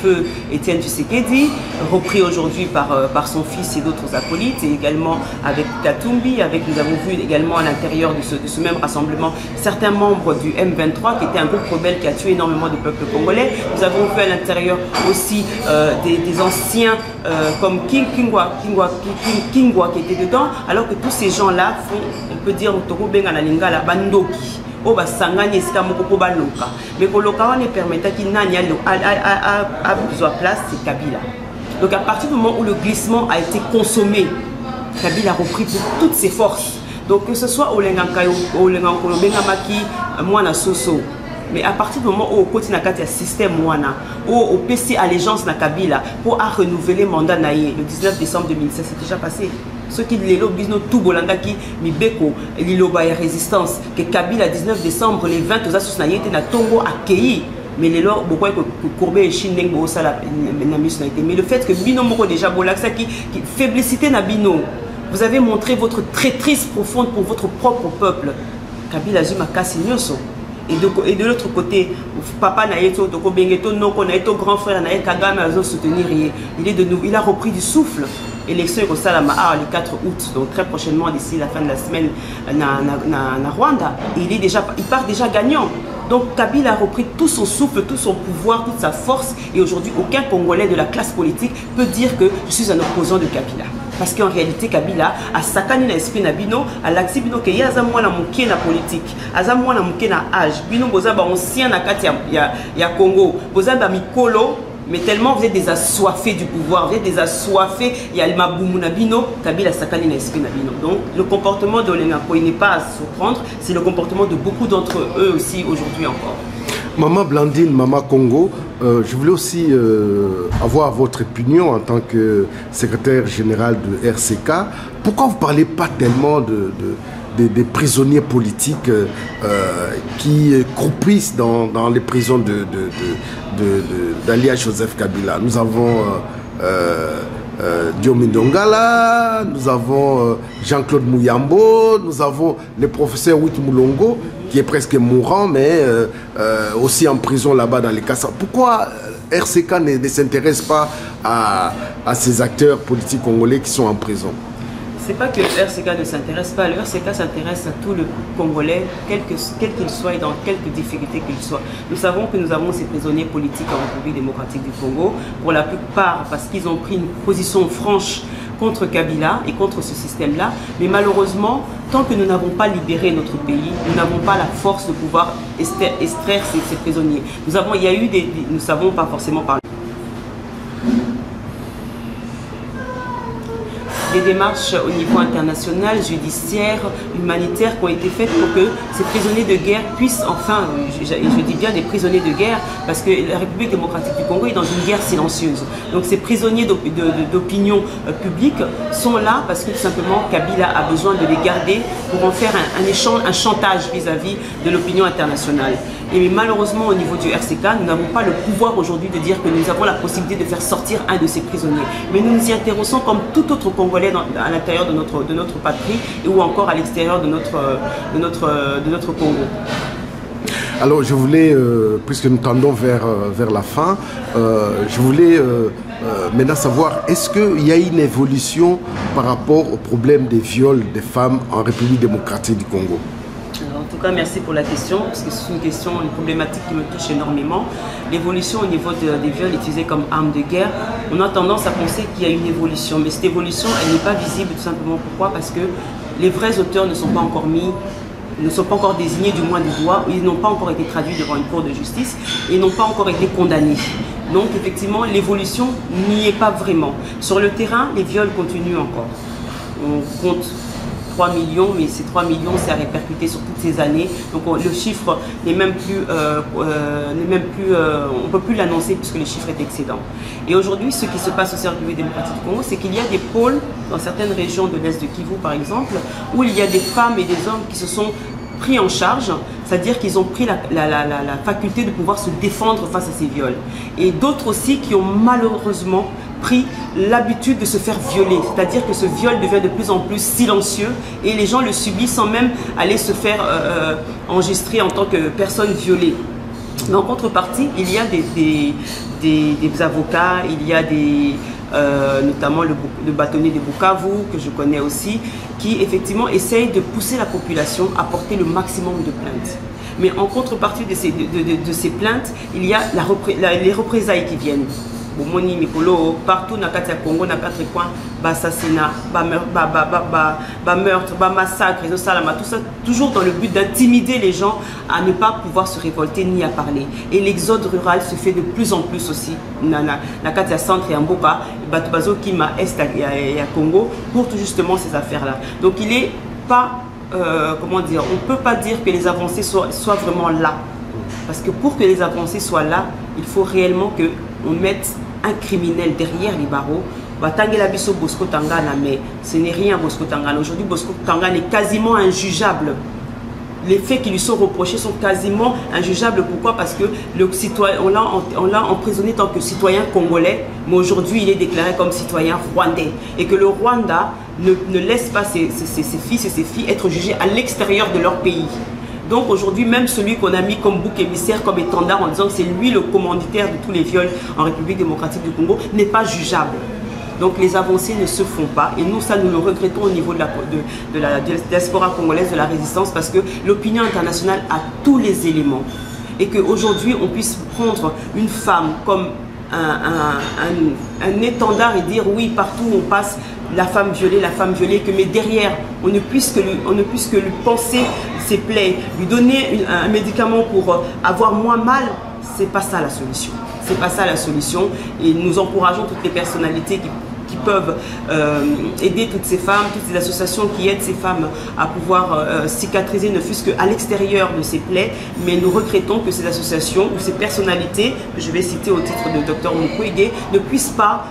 Feu Étienne Tshisekedi, repris aujourd'hui par son fils et d'autres acolytes, et également avec Katumbi. Nous avons vu également à l'intérieur de ce même rassemblement certains membres du M23 qui était un groupe rebelle qui a tué énormément de peuples congolais. Nous avons vu à l'intérieur aussi des anciens comme Kingwa qui était dedans, alors que tous ces gens-là font, on peut dire, la bandoki. Mais pour le cas, on permet qu'il n'a a besoin de place, c'est Kabila. Donc à partir du moment où le glissement a été consommé, Kabila a repris pour toutes ses forces. Donc que ce soit Olengankoy, Bengamaki, Mwana Soso, mais à partir du moment où il y a un système Mwana, où au PC allégeance na Kabila pour renouveler le mandat naïe le 19 décembre 2016, c'est déjà passé. Ceux qui les lobbies tout bolanda qui mibeko liloba et résistance que Kabila 19 décembre les 20 aux assos naïe na Tongo accueilli. Mais les lois beaucoup courbé et chine n'engo ça la mais le fait que bino moko déjà bolaksa qui faiblicité na bino, vous avez montré votre traîtrise profonde pour votre propre peuple. Kabila zuma kasi nyoso. Et de l'autre côté, papa Naïto, Toko Bengeto, Noko Naïto, grand frère Naïto, Kagame a soutenir. Il a repris du souffle. Élection au Salama le 4 août, donc très prochainement d'ici la fin de la semaine na Rwanda. Et il part déjà gagnant. Donc Kabila a repris tout son souffle, tout son pouvoir, toute sa force. Et aujourd'hui, aucun Congolais de la classe politique peut dire que je suis un opposant de Kabila. Parce qu'en réalité, Kabila a sakani na esprit na bino, a l'axi bino que yaza mwana muke na politique, aza mwana muke na âge, bino boza ba ancien na kati ya Congo, boza ba mikolo, mais tellement vous êtes des assoiffés du pouvoir, vous êtes des assoiffés, il y a le maboumou na bino, Kabila sakani na esprit na bino. Donc le comportement de Olengankoy n'est pas à surprendre, c'est le comportement de beaucoup d'entre eux aussi aujourd'hui encore. Maman Blandine, Maman Congo, je voulais aussi avoir votre opinion en tant que secrétaire général de RCK. Pourquoi vous ne parlez pas tellement des prisonniers politiques qui croupissent dans les prisons d'Alias Joseph Kabila? Nous avons Diomi Ndongala, nous avons Jean-Claude Mouyambo, nous avons le professeur Wit Moulongo, qui est presque mourant, mais aussi en prison là-bas dans les Kassa. Pourquoi RCK ne s'intéresse pas à ces acteurs politiques congolais qui sont en prison? C'est pas que le RCK ne s'intéresse pas, le RCK s'intéresse à tout le Congolais, quel qu'il soit et dans quelques difficultés qu'il soit. Nous savons que nous avons ces prisonniers politiques en République démocratique du Congo, pour la plupart parce qu'ils ont pris une position franche contre Kabila et contre ce système-là. Mais malheureusement, tant que nous n'avons pas libéré notre pays, nous n'avons pas la force de pouvoir extraire ces prisonniers. Il y a eu nous savons pas forcément parler. Des démarches au niveau international, judiciaire, humanitaire qui ont été faites pour que ces prisonniers de guerre puissent enfin, je dis bien des prisonniers de guerre, parce que la République démocratique du Congo est dans une guerre silencieuse. Donc ces prisonniers d'opinion publique sont là parce que tout simplement Kabila a besoin de les garder pour en faire un chantage vis-à-vis de l'opinion internationale. Et malheureusement au niveau du RCK, nous n'avons pas le pouvoir aujourd'hui de dire que nous avons la possibilité de faire sortir un de ces prisonniers. Mais nous nous y intéressons comme tout autre Congolais à l'intérieur de notre patrie ou encore à l'extérieur de notre Congo. Alors je voulais, puisque nous tendons vers la fin, je voulais maintenant savoir, est-ce qu'il y a une évolution par rapport au problème des viols des femmes en République démocratique du Congo? En tout cas, merci pour la question, parce que c'est une problématique qui me touche énormément. L'évolution au niveau des viols utilisés comme armes de guerre, on a tendance à penser qu'il y a une évolution, mais cette évolution, elle n'est pas visible tout simplement. Pourquoi? Parce que les vrais auteurs ne sont pas encore désignés du moins du doigt, ils n'ont pas encore été traduits devant une cour de justice, et n'ont pas encore été condamnés. Donc effectivement, l'évolution n'y est pas vraiment. Sur le terrain, les viols continuent encore. On compte 3 millions, mais ces 3 millions, c'est à répercuter sur toutes ces années. Donc le chiffre n'est même plus, on ne peut plus l'annoncer puisque le chiffre est excédent. Et aujourd'hui, ce qui se passe au République démocratique du Congo, c'est qu'il y a des pôles dans certaines régions de l'Est de Kivu, par exemple, où il y a des femmes et des hommes qui se sont pris en charge, c'est-à-dire qu'ils ont pris la faculté de pouvoir se défendre face à ces viols. Et d'autres aussi qui ont malheureusement pris l'habitude de se faire violer, c'est-à-dire que ce viol devient de plus en plus silencieux et les gens le subissent sans même aller se faire enregistrer en tant que personne violée. Mais en contrepartie, il y a des avocats, il y a notamment le bâtonnier de Bukavu, que je connais aussi, qui effectivement essayent de pousser la population à porter le maximum de plaintes. Mais en contrepartie de ces plaintes, il y a les représailles qui viennent. Bomoni Mikolo, partout dans le Congo, dans 4 coins, assassinat, meurtre, massacre, tout ça, toujours dans le but d'intimider les gens à ne pas pouvoir se révolter ni à parler. Et l'exode rural se fait de plus en plus aussi. Dans le centre et en Boka, Batubazo Kima Est et à Congo, pour tout justement ces affaires-là. Donc il n'est pas, comment dire, on ne peut pas dire que les avancées soient vraiment là. Parce que pour que les avancées soient là, il faut réellement qu'on mette un criminel derrière les barreaux. Bosco Tangana, mais ce n'est rien Bosco Tangana. Aujourd'hui, Bosco Tangana est quasiment injugeable. Les faits qui lui sont reprochés sont quasiment injugeables. Pourquoi? Parce que on l'a emprisonné tant que citoyen congolais, mais aujourd'hui il est déclaré comme citoyen rwandais. Et que le Rwanda ne laisse pas ses fils et ses filles être jugés à l'extérieur de leur pays. Donc aujourd'hui, même celui qu'on a mis comme bouc émissaire, comme étendard, en disant que c'est lui le commanditaire de tous les viols en République démocratique du Congo, n'est pas jugeable. Donc les avancées ne se font pas. Et nous, ça, nous le regrettons au niveau de la diaspora congolaise, de la résistance, parce que l'opinion internationale a tous les éléments. Et qu'aujourd'hui, on puisse prendre une femme comme un étendard et dire oui, partout où on passe, la femme violée, que mais derrière, on ne puisse que lui penser ses plaies, lui donner un médicament pour avoir moins mal, c'est pas ça la solution. C'est pas ça la solution. Et nous encourageons toutes les personnalités qui peuvent aider toutes ces femmes, toutes ces associations qui aident ces femmes à pouvoir cicatriser, ne fût-ce qu'à l'extérieur de ces plaies. Mais nous regrettons que ces associations ou ces personnalités, que je vais citer au titre de Dr Mukwege, ne puissent pas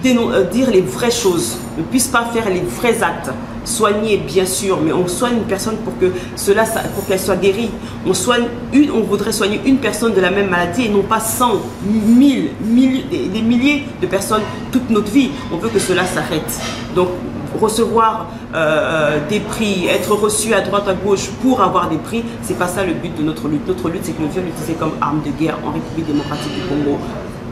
dire les vraies choses, ne puissent pas faire les vrais actes. Soigner, bien sûr, mais on soigne une personne pour que pour qu'elle soit guérie. On voudrait soigner une personne de la même maladie et non pas 100, 1000, des milliers de personnes toute notre vie. On veut que cela s'arrête. Donc, recevoir des prix, être reçu à droite à gauche pour avoir des prix, c'est pas ça le but de notre lutte. Notre lutte, c'est que le viol utilisé comme arme de guerre en République démocratique du Congo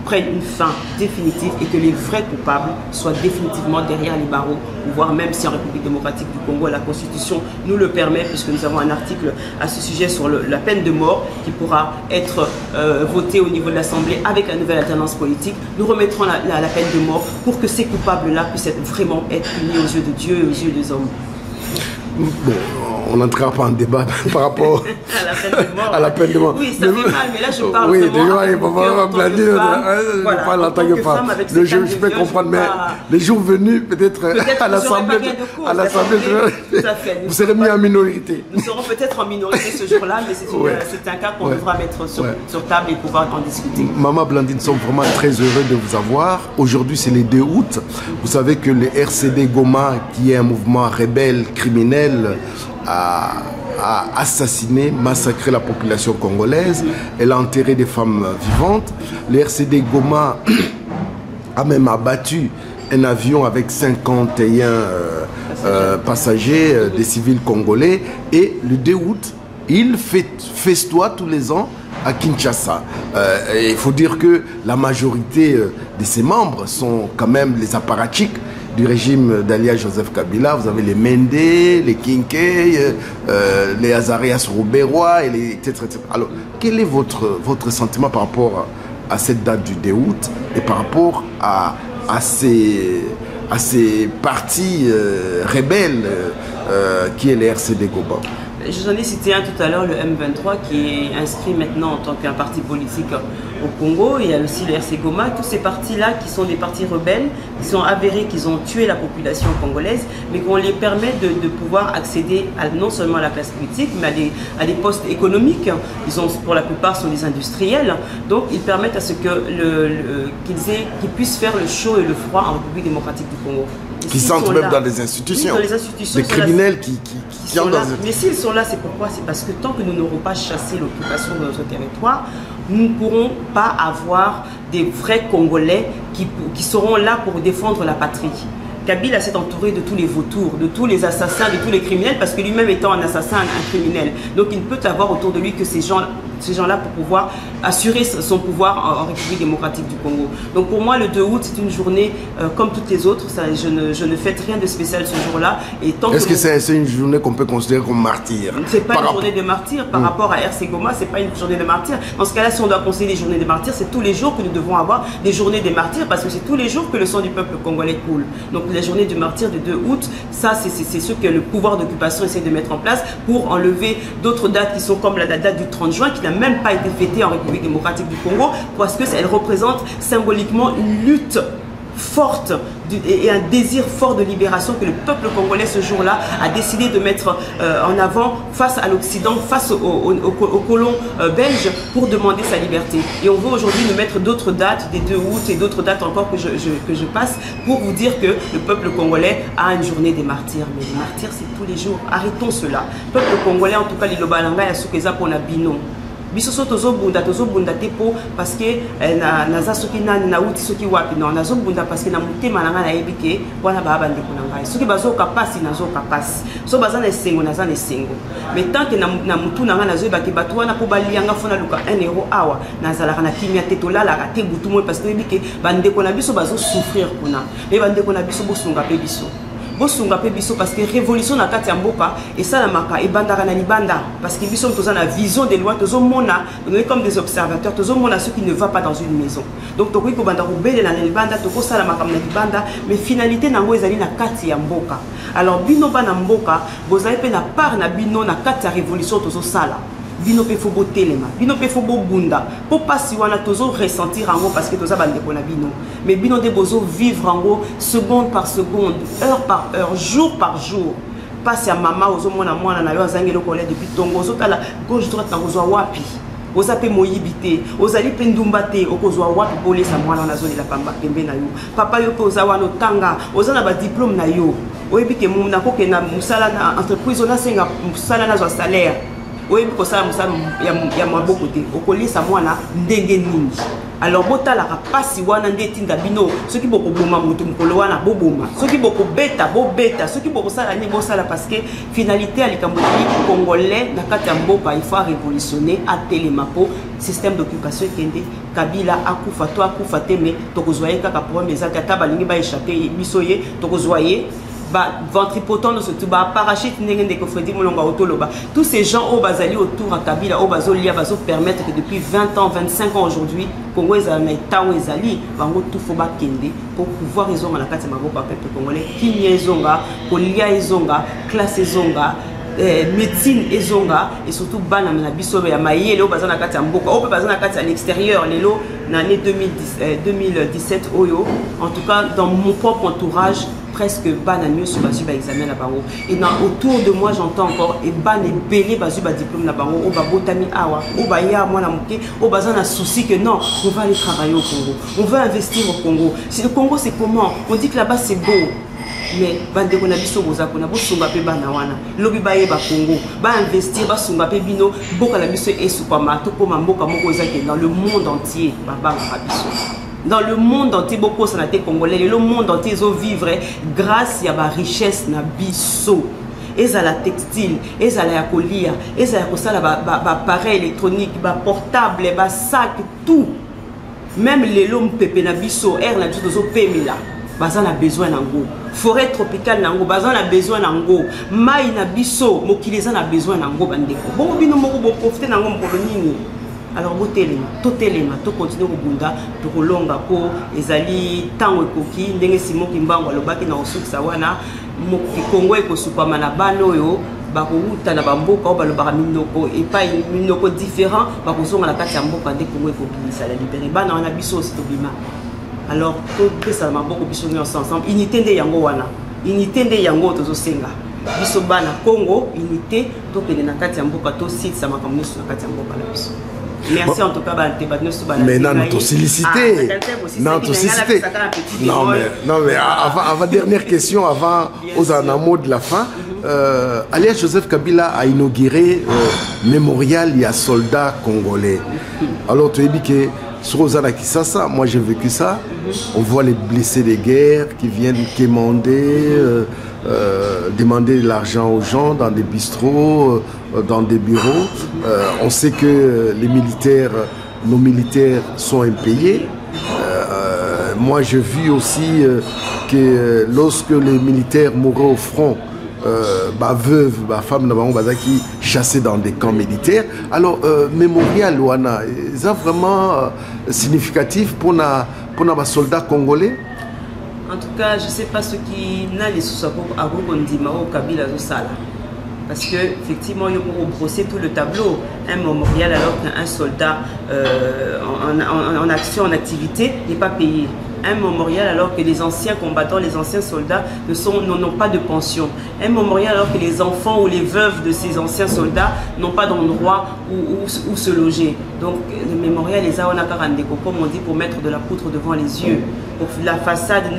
prennent une fin définitive et que les vrais coupables soient définitivement derrière les barreaux, voire même si en République démocratique du Congo, la Constitution nous le permet, puisque nous avons un article à ce sujet sur la peine de mort qui pourra être votée au niveau de l'Assemblée avec la nouvelle alternance politique. Nous remettrons la peine de mort pour que ces coupables-là puissent vraiment être punis aux yeux de Dieu et aux yeux des hommes. Bon, on n'entrera pas en débat par rapport à la peine de mort. Oui, ça fait mal, mais là je parle je peux comprendre, mais les jours venus, peut-être à l'Assemblée, vous serez mis en minorité. Nous serons peut-être en minorité ce jour-là, mais c'est un cas qu'on devra mettre sur table et pouvoir en discuter. Maman Blandine, nous sommes vraiment très heureux de vous avoir. Aujourd'hui, c'est le 2 août. Vous savez que le RCD Goma, qui est un mouvement rebelle, criminel, a assassiné, massacré la population congolaise. Elle a enterré des femmes vivantes. Le RCD Goma a même abattu un avion avec 51 passagers, des civils congolais. Et le 2 août, il festoie tous les ans à Kinshasa. Il faut dire que la majorité de ses membres sont quand même les apparatchiks du régime d'Alia Joseph Kabila. Vous avez les Mende, les Kinkei, les Azarias Rouberois, etc., etc. Alors, quel est votre sentiment par rapport à cette date du 2 août et par rapport à ces partis rebelles qui est le RCD Goma? Je vous en ai cité un tout à l'heure, le M23, qui est inscrit maintenant en tant qu'un parti politique au Congo. Il y a aussi le RC Goma, tous ces partis-là qui sont des partis rebelles, qui sont avérés, qu'ils ont tué la population congolaise, mais qu'on les permet de pouvoir accéder non seulement à la classe politique, mais à des postes économiques. Pour la plupart, sont des industriels. Donc, ils permettent à ce qu'ils puissent faire le chaud et le froid en République démocratique du Congo. Qui sentent même dans les institutions. Oui, dans les institutions. Des criminels qui sont là. Mais s'ils sont là, c'est pourquoi? C'est parce que tant que nous n'aurons pas chassé l'occupation de notre territoire, nous ne pourrons pas avoir des vrais Congolais qui seront là pour défendre la patrie. Kabila s'est entouré de tous les vautours, de tous les assassins, de tous les criminels, parce que lui-même étant un assassin, un criminel. Donc il ne peut avoir autour de lui que ces gens-là pour pouvoir assurer son pouvoir en République démocratique du Congo. Donc pour moi, le 2 août, c'est une journée comme toutes les autres. Je ne fête rien de spécial ce jour-là. Est-ce que c'est une journée qu'on peut considérer comme martyr? C'est pas une journée de martyr par rapport à RC Goma, c'est pas une journée de martyr. Dans ce cas-là, si on doit considérer des journées de martyrs, c'est tous les jours que nous devons avoir des journées de martyrs, parce que c'est tous les jours que le sang du peuple congolais coule. Donc la journée du martyr du 2 août, ça c'est ce que le pouvoir d'occupation essaie de mettre en place pour enlever d'autres dates qui sont comme la date du 30 juin, qui n'a même pas été fêtée en République démocratique du Congo, parce qu'elle représente symboliquement une lutte forte et un désir fort de libération que le peuple congolais ce jour-là a décidé de mettre en avant face à l'Occident, face aux colons belges pour demander sa liberté. Et on veut aujourd'hui nous mettre d'autres dates, des 2 août et d'autres dates encore que je passe pour vous dire que le peuple congolais a une journée des martyrs. Mais les martyrs, c'est tous les jours. Arrêtons cela. Le peuple congolais, en tout cas, l'Ilobalanga et Soukeza pour la bino. Bisoso tozobunda te po parce que naza soki na uti soki wapi non nazobunda parce que na mutema nanga na yebike wana ba bande ko nanga soki bazoka pasi nazoka pasi so bazana esengo naza na esengo mais tant que na mutu nanga nazoyeba ke bato wana po balianga fona luka 1 euro awa nazalaka na kimia te tolalaka te butu moi parce que yebike bandeko na biso bazo souffrir kuna mais bandeko na biso bosunga pe biso bosunga pe biso parce que révolution na kati ya mboka et ça la maka et bandaka na libanda parce que biso toza na vision des lois tozo mona on est comme des observateurs tozo mona ce qui ne va pas dans une maison donc tokoki ko banda ko belela na libanda toko sala maka na libanda mais finalité nango ezali na kati ya mboka alors bino bana mboka bozali pe na part na bino na kati ya révolution tozo sala bino pe fobo telema bino pe fobo bunda pour pas si wana tozo ressentir en parce que toza bande ko na bino mais bino de bozo vivre en gros seconde par seconde heure par heure jour par jour passe ya mama ozo mona mwana na yo azangelo kola depuis tongo ozo tala gauche droite na ozo wapi oza pe moyibité ozali pe ndumba te okozwa wapi polesa mwana na zone la pamba pembe na yo papa yo pe oza wana tanga oza na ba diplôme na yo oyebi ke muna ko ke na musala na entreprise ona senga musala na zo salaire oyebi ko sala musala ya maboko te okolisa mwana ndenge nini alors botala ka pasi wana ndetinda bino soki boko boma mutu mukolo wana boboma soki boko beta bobeta soki boko sala ni bosala parce que finalité alikambo congolais na kati ya mboka il faut révolutionner à telemapo système d'occupation kende Kabila akufa to akufa te mais tokozwaye kaka problème ezaka ta balingi ba échapper bisoye tokozwaye ba ventripotent de ce tout ba parachute ndenge ndeko Freddy Mulonga otoloba tous ces gens au bazali autour à Kabila au bazolia bazo permettre que depuis 20 ans 25 ans aujourd'hui Congo ezali ta ezali bango tout faut ba kende pour pouvoir ezonga na kati maboko ya peuple congolais kinya ezonga kolia ezonga classe ezonga médecine ezonga et surtout bana na biso ya mayele o bazana kati ya mboka o bazana kati à l'extérieur lelo na année 2017 oyo en tout cas dans mon propre entourage presque bana mieux sur basu ba examen na bango et autour de moi j'entends encore et bana belé basu ba diplôme na bango o ba botami awa o ba ya mwana muke o bazana souci que non on va aller travailler au Congo on veut investir au Congo si le Congo c'est comment on dit que là-bas c'est beau mais bande ko na biso boza ko na bo sunga pe bana wana lobi ba ye ba Congo ba investir ba sunga pe bino boka la biso e supermarché ko mboka moko ezaki dans le monde entier ba ba biso dans le monde entier beaucoup ça na te congolais le monde entier ils vivre grâce à la richesse na biso ezala textile ezala ya kolia ezala ko sala ba appareil électronique ba portable ba sac tout même les lom pepe na biso air na biso zo pemela bazana besoin nango forêt tropicale nango bazana besoin nango mai na biso mokileza na besoin nango bandeko bongo bino moko bo profiter nango mokolo nini alors botelema to continuer kobunda to kolonga po ezali tango ekoki ndenge Simon Kimbangu alobaki na osukisa wana Kongo ekosupama na bana oyo bakouta na bamboka o balobaka minoko epai minoko différent bakozonga na kati ya mboka nde Kongo ekobimisa la libéré bana wana biso aussi tobima alors to pesa maboko biso nyonso ensemble unité nde yango wana unité nde yango tozosenga biso bana Congo unité to kende na kati ya mboka to site sa makambo nyonso na kati ya mboka na biso. Merci en tout cas mais non sollicité non mais avant dernière question avant aux en mot de la fin alias Joseph Kabila a inauguré mémorial il y a soldats congolais alors tu as dit que sur Ozana Kisasa moi j'ai vécu ça on voit les blessés de guerre qui viennent quémander demander de l'argent aux gens dans des bistrots, dans des bureaux. On sait que les militaires, nos militaires sont impayés. Moi j'ai vu aussi que lorsque les militaires mouraient au front, veuve, femme qui chassaient dans des camps militaires. Alors mémorial Wana, c'est vraiment significatif pour les soldats congolais. En tout cas, je ne sais pas ce qui n'a les sous-sapos à Rukondima au Kabila Zosala. Parce que effectivement, il faut brosser tout le tableau. Un mémorial alors qu'un soldat en action, en activité, n'est pas payé. Un mémorial alors que les anciens combattants, les anciens soldats n'ont pas de pension. Un mémorial alors que les enfants ou les veuves de ces anciens soldats n'ont pas d'endroit où se loger. Donc le mémorial, les Aona Karandeko, comme on dit, pour mettre de la poutre devant les yeux. Pour la façade, non,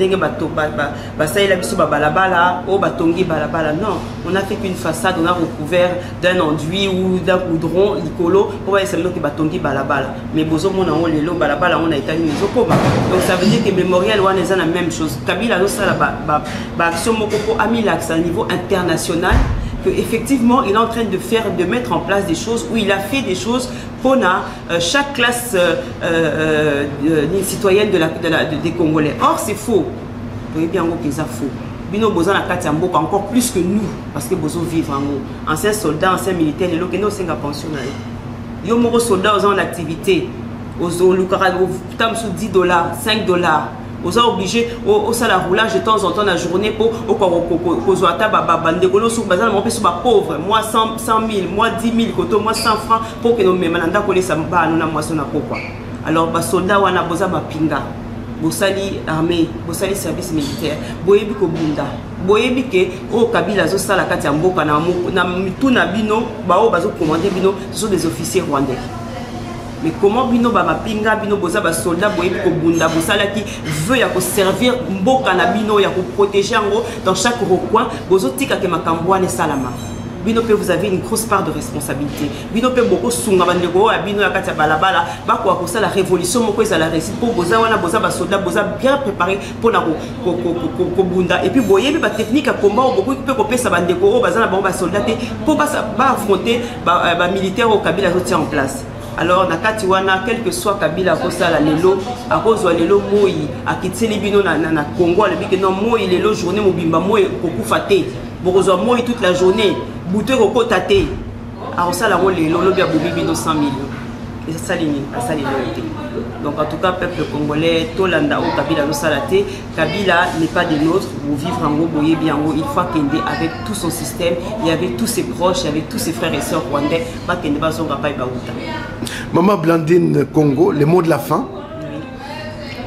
on a fait qu'une façade, on a recouvert d'un enduit ou d'un goudron, l'icolo, pour essayer de batongi balabala. Mais bozo mon on les lo balabala on a été mis au coma. Donc ça veut dire que mémorial on est la même chose. Kabila no sala action mokoko a mis l'accent au niveau international. Effectivement, il est en train de mettre en place des choses où il a fait des choses pour chaque classe citoyenne des Congolais. Or, c'est faux. Vous voyez bien que c'est faux. Bino Bozan a Katiamboka encore plus que nous, parce que Bozo vivre en haut. Anciens soldats, anciens militaires, les locaux, nous sommes pensionnés. Yo moro soldats en activité. Aux Lukara, au tam sous $10, $5. Vous êtes obligé au salaire roulage de temps en temps dans la journée pour pauvre. Moi 100 000, moi 10 000, moi 100 francs pour que nous me mananda coller ça ba nous na moisson na quoi. Alors ba soldat wana boza ba pinga. Bosali armée, bosali service militaire, boyebi ko bunda. Boyebi ke o Kabila zo sala kati ya mboka na mituna bino ba o bazo commander bino, ce sont des officiers rwandais. Mais comment bino ba mapinga bino boza ba soldat boyebi ko bunda bosala qui veut ya ko servir mboka na bino ya ko protéger ngo dans chaque recoin bozo tika ke makambo ne salama. Bino pe vous avez une grosse part de responsabilité. Bino pe beaucoup sunga bandeko a bino ya kati ya balabala ba ko ko la révolution moko ezala réussite pour boza wana boza ba soldat boza bien préparé pour na ko bunda et puis boyebi ba technique à combat beaucoup pe ko pesa bandeko baza na ba soldat pour ba affronter ba militaire au Kabila zo tient en place. Alors nakati wana quel que soit Kabila ko sala lelo a kozwa lelo moi akiteli bino na Congo le biki non moi lelo journée mobimba moi ko kufaté bokozwa moi toute la journée bouté ko kotate a sala ngo lelo lobi a bobi bino 100 millions et ça lini ça lelo. Donc en tout cas peuple congolais tolanda o Kabila no salate Kabila n'est pas des nôtres vous vivre en go boyer bien il faut kende avec tout son système et avec tous ses proches et avec tous ses frères et sœurs rwandais pas kende ba zonga pa ibaouta. Maman Blandine Congo, les mots de la fin. Oui.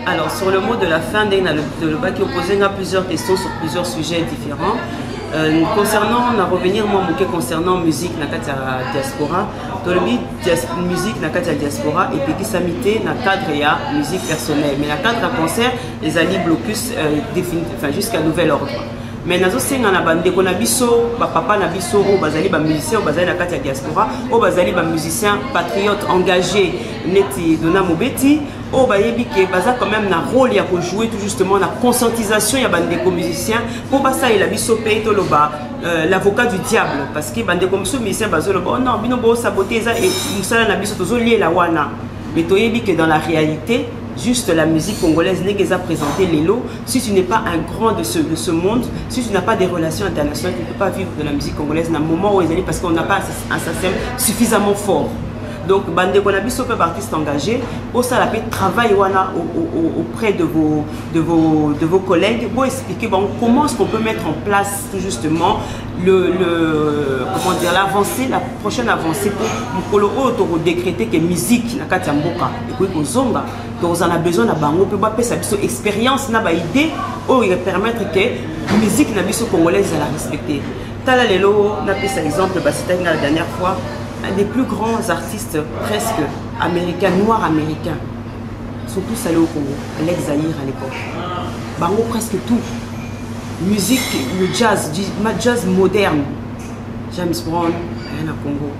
Alors sur le mot de la fin, le bac qui opposait à plusieurs questions sur plusieurs sujets différents. Concernant, on a revenir moi concernant musique na diaspora, dans le musique na diaspora et puis qui s'amité na cadre ya musique personnelle, mais na cadre concert les alliés blocus enfin jusqu'à nouvel ordre. Mais nazo senga na bande ko na biso ba papa na biso o bazali ba musicien o bazali na kati ya diaspora o bazali ba musicien patriote engagé neti dona mobeti o bayebi ke baza quand même na rôle ya ko jouer tout justement na conscientisation ya bande ko musicien pour basa ila biso pe to loba l'avocat du diable parce que bande ko musicien bazo loba oh non bino bo saboter ça et musala na biso tozo lié la wana mais toyebi que dans la réalité juste la musique congolaise n'est qu'à présenter les lots. Si tu n'es pas un grand de ce monde, si tu n'as pas des relations internationales, tu ne peux pas vivre de la musique congolaise dans un moment où ils allaient parce qu'on n'a pas un système suffisamment fort. Donc, bande konabiso peu artistes engagés, au salapé travail auprès de vos collègues pour expliquer bon, comment est-ce qu'on peut mettre en place tout justement comment dire l'avancée, la prochaine avancée pour le décréter que musique na kati mboka et puis kozonga donc on a besoin na bango peut pas sa expérience na ba idée ou permettre que musique na biso congolaise la respecter. Tala lelo na pesa exemple ba c'était la dernière fois un des plus grands artistes presque américains, noirs américains, sont tous allés au Congo, Alex Zahir à l'époque. Bango presque tout. Musique, le jazz moderne. James Brown, Ayana Congo.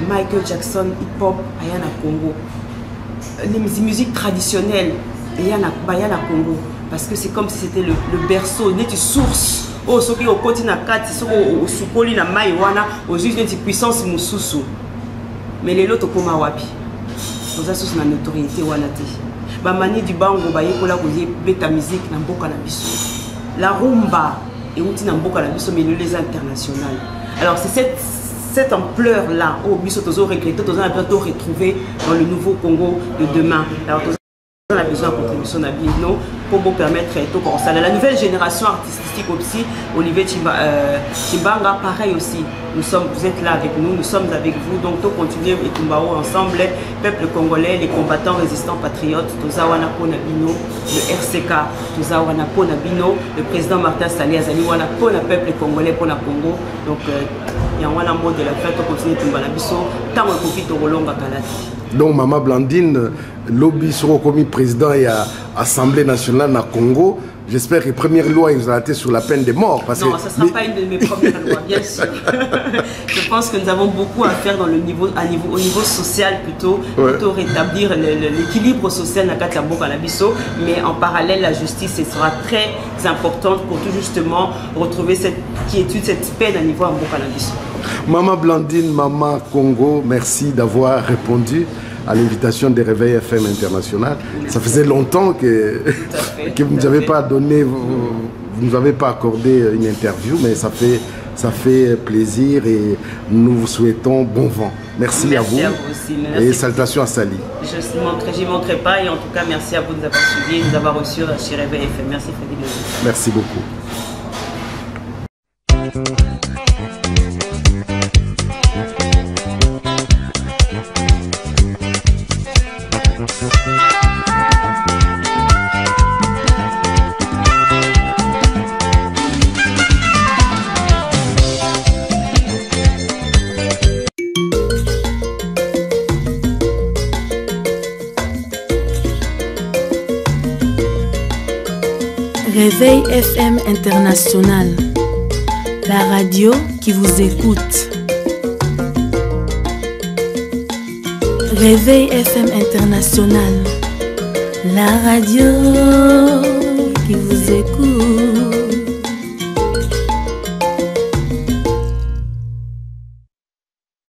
Michael Jackson, hip-hop, Ayana Congo. Les musiques traditionnelles, Ayana Congo. Parce que c'est comme si c'était le berceau, une source. Oh, ce qui est au côté na kati, ce qui est au soukoli na maïwana, aux yeux d'une puissance moussoussou. Mais les lots comme wapi, nous avons une notoriété wanati. Bamani du bango baye kola koye beta musique na mboka na biso. La rumba et outil na mboka na biso mais les internationales. Alors c'est cette ampleur là au biso tozo regretter tozo na bientôt retrouver dans le nouveau Congo de demain. Alors on a besoin de contribution d'Abino pour permettre de la nouvelle génération artistique aussi. Olivier Chimbanga, pareil aussi. Vous êtes là avec nous, nous sommes avec vous. Donc, nous continuons et Tumbao ensemble, peuple congolais, les combattants résistants patriotes, Tozawana Ponabino, le RCK, Tozawana Ponabino, le président Martin Salé Azali, Wana Pona, peuple congolais, Pona Congo. Donc, il y a un mot de la fête, on continue Tumbalabiso, tant on profite au Rolonga Kalati. Donc, Maman Blandine, lobby sera commis président et à l'Assemblée nationale na Congo. J'espère que la première loi vous a été sur la peine de mort. Parce non, que ça ne sera pas une de mes premières lois, bien sûr. Je pense que nous avons beaucoup à faire dans au niveau social plutôt rétablir l'équilibre social na kati ya mboka na biso. Mais en parallèle, la justice sera très importante pour tout justement retrouver cette quiétude, cette paix à niveau mboka na biso. Maman Blandine, Maman Congo, merci d'avoir répondu à l'invitation des Réveils FM International. Ça faisait longtemps que vous ne nous avez pas donné vous ne nous avez pas accordé une interview, mais ça fait plaisir et nous vous souhaitons bon vent. Merci à vous. Merci à vous aussi. Merci. Et salutations à Sali. Je n'y manquerai pas et en tout cas, merci à vous de nous avoir suivis et de nous avoir reçus chez Réveil FM. Merci Freddy. Merci beaucoup. Réveil FM International, la radio qui vous écoute. Réveil FM International, la radio qui vous écoute.